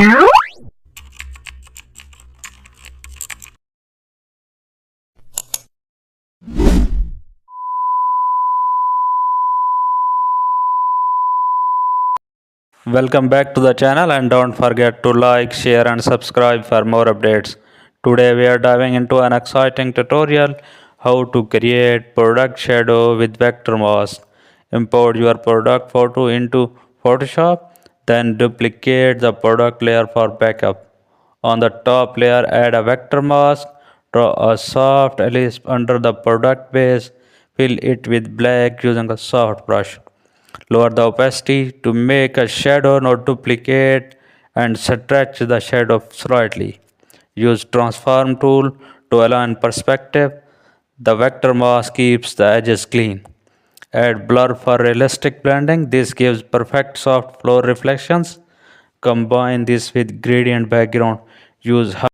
Welcome back to the channel, and don't forget to like, share and subscribe for more updates. Today we are diving into an exciting tutorial how to create product shadow with vector mask. Import your product photo into Photoshop, then duplicate the product layer for backup. On the top layer, add a vector mask, draw a soft ellipse under the product base, fill it with black using a soft brush. Lower the opacity to make a shadow not duplicate and stretch the shadow slightly. Use transform tool to align perspective. The vector mask keeps the edges clean. Add blur for realistic blending. This gives perfect soft floor reflections. Combine this with gradient background. Use